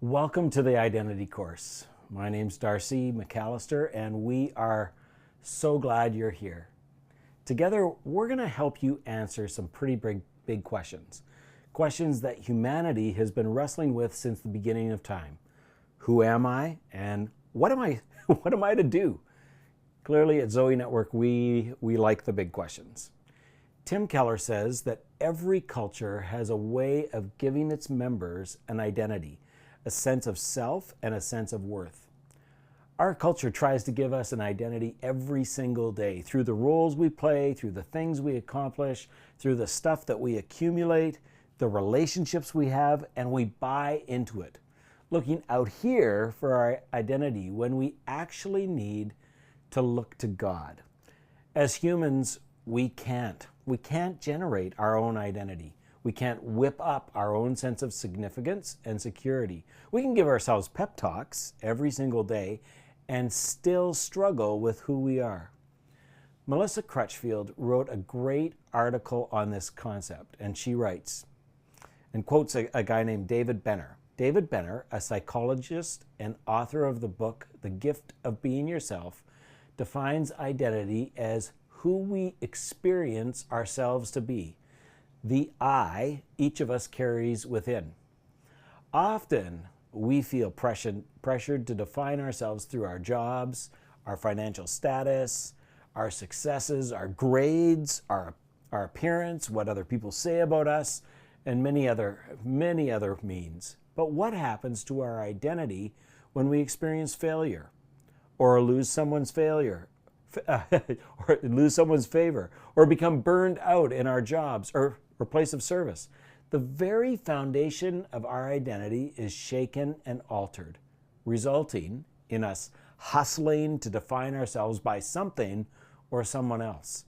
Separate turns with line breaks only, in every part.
Welcome to the Identity course. My name's Darcy McAllister, and we are so glad you're here. Together, we're going to help you answer some pretty big questions. Questions that humanity has been wrestling with since the beginning of time. Who am I, and what am I to do? Clearly at ZOE Network, we like the big questions. Tim Keller says that every culture has a way of giving its members an identity, a sense of self and a sense of worth. Our culture tries to give us an identity every single day through the roles we play, through the things we accomplish, through the stuff that we accumulate, the relationships we have, and we buy into it, looking out here for our identity when we actually need to look to God. As humans, we can't generate our own identity. We can't whip up our own sense of significance and security. We can give ourselves pep talks every single day and still struggle with who we are. Melissa Crutchfield wrote a great article on this concept, and she writes and quotes a guy named David Benner. David Benner, a psychologist and author of the book The Gift of Being Yourself, defines identity as who we experience ourselves to be, the I each of us carries within. Often, we feel pressured to define ourselves through our jobs, our financial status, our successes, our grades, our appearance, what other people say about us, and many other means. But what happens to our identity when we experience failure, or lose someone's failure, or lose someone's favor, or become burned out in our jobs or place of service? The very foundation of our identity is shaken and altered, resulting in us hustling to define ourselves by something or someone else.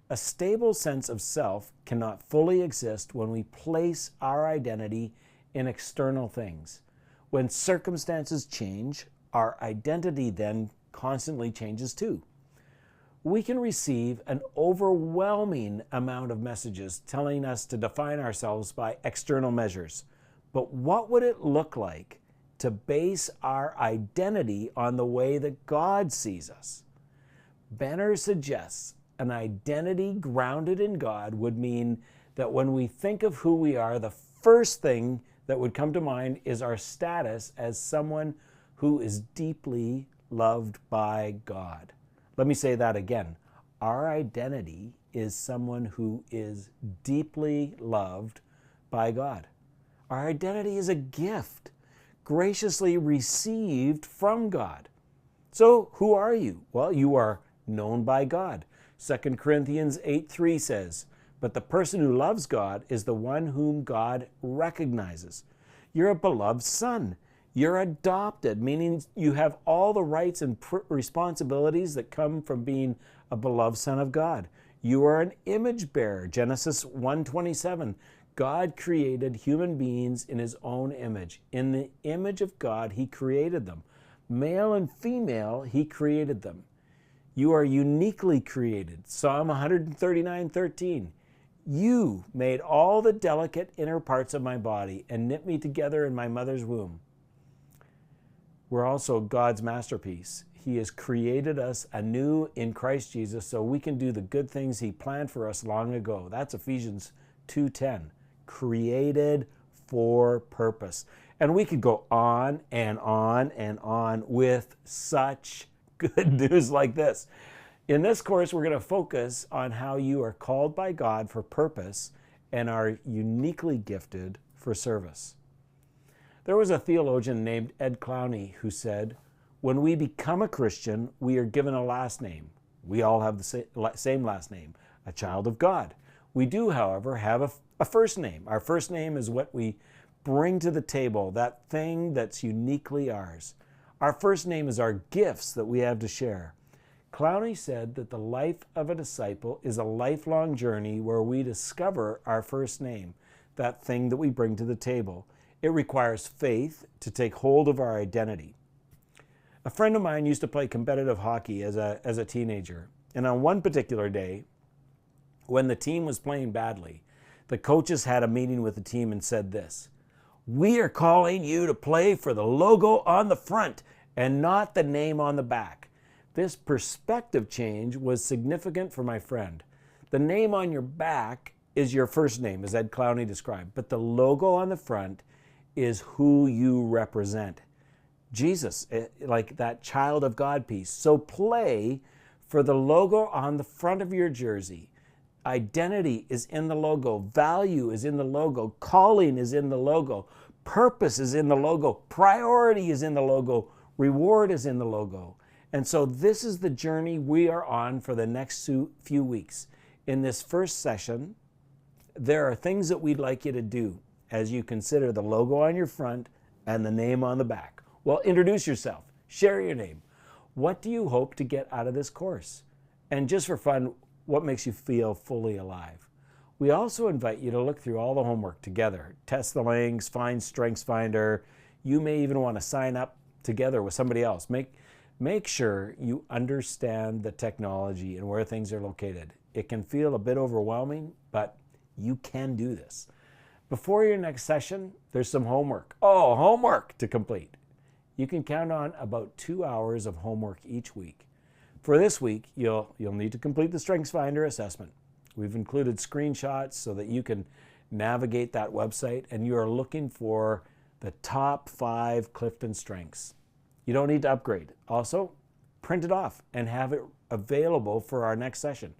A stable sense of self cannot fully exist when we place our identity in external things. When circumstances change, our identity then constantly changes too. We can receive an overwhelming amount of messages telling us to define ourselves by external measures. But what would it look like to base our identity on the way that God sees us? Benner suggests an identity grounded in God would mean that when we think of who we are, the first thing that would come to mind is our status as someone who is deeply loved by God. Let me say that again. Our identity is someone who is deeply loved by God. Our identity is a gift, graciously received from God. So who are you? Well, you are known by God. 2 Corinthians 8:3 says, "But the person who loves God is the one whom God recognizes." You're a beloved son. You're adopted, meaning you have all the rights and responsibilities that come from being a beloved son of God. You are an image bearer. Genesis 1:27. God created human beings in his own image. In the image of God, he created them. Male and female, he created them. You are uniquely created. Psalm 139:13. You made all the delicate inner parts of my body and knit me together in my mother's womb. We're also God's masterpiece. He has created us anew in Christ Jesus so we can do the good things he planned for us long ago. That's Ephesians 2:10. Created for purpose. And we could go on and on and on with such good news like this. In this course, we're going to focus on how you are called by God for purpose and are uniquely gifted for service. There was a theologian named Ed Clowney who said, "When we become a Christian, we are given a last name. We all have the same last name, a child of God. We do, however, have a first name. Our first name is what we bring to the table, that thing that's uniquely ours. Our first name is our gifts that we have to share." Clowney said that the life of a disciple is a lifelong journey where we discover our first name, that thing that we bring to the table. It requires faith to take hold of our identity. A friend of mine used to play competitive hockey as a teenager, and on one particular day, when the team was playing badly, the coaches had a meeting with the team and said this: We are calling you to play for the logo on the front and not the name on the back. This perspective change was significant for my friend. The name on your back is your first name, as Ed Clowney described, but the logo on the front is who you represent. Jesus, like that child of God piece. So play for the logo on the front of your jersey. Identity is in the logo. Value is in the logo. Calling is in the logo. Purpose is in the logo. Priority is in the logo. Reward is in the logo. And so this is the journey we are on for the next few weeks. In this first session, there are things that we'd like you to do as you consider the logo on your front and the name on the back. Well, introduce yourself. Share your name. What do you hope to get out of this course? And just for fun, what makes you feel fully alive? We also invite you to look through all the homework together. Test the links, find StrengthsFinder. You may even want to sign up together with somebody else. Make sure you understand the technology and where things are located. It can feel a bit overwhelming, but you can do this. Before your next session, there's some homework. Oh, homework to complete. You can count on about 2 hours of homework each week. For this week, you'll need to complete the StrengthsFinder assessment. We've included screenshots so that you can navigate that website, and you are looking for the top 5 Clifton strengths. You don't need to upgrade. Also, print it off and have it available for our next session.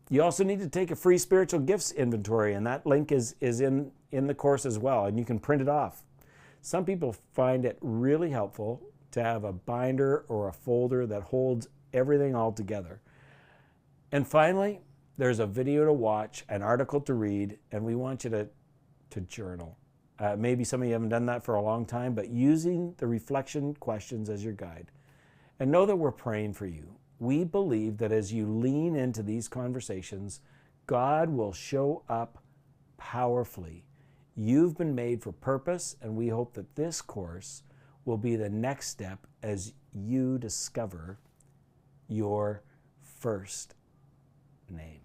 You also need to take a free spiritual gifts inventory, and that link is in the course as well, and you can print it off. Some people find it really helpful to have a binder or a folder that holds everything all together. And finally, there's a video to watch, an article to read, and we want you to journal. Maybe some of you haven't done that for a long time, but using the reflection questions as your guide. And know that we're praying for you. We believe that as you lean into these conversations, God will show up powerfully. You've been made for purpose, and we hope that this course will be the next step as you discover your first name.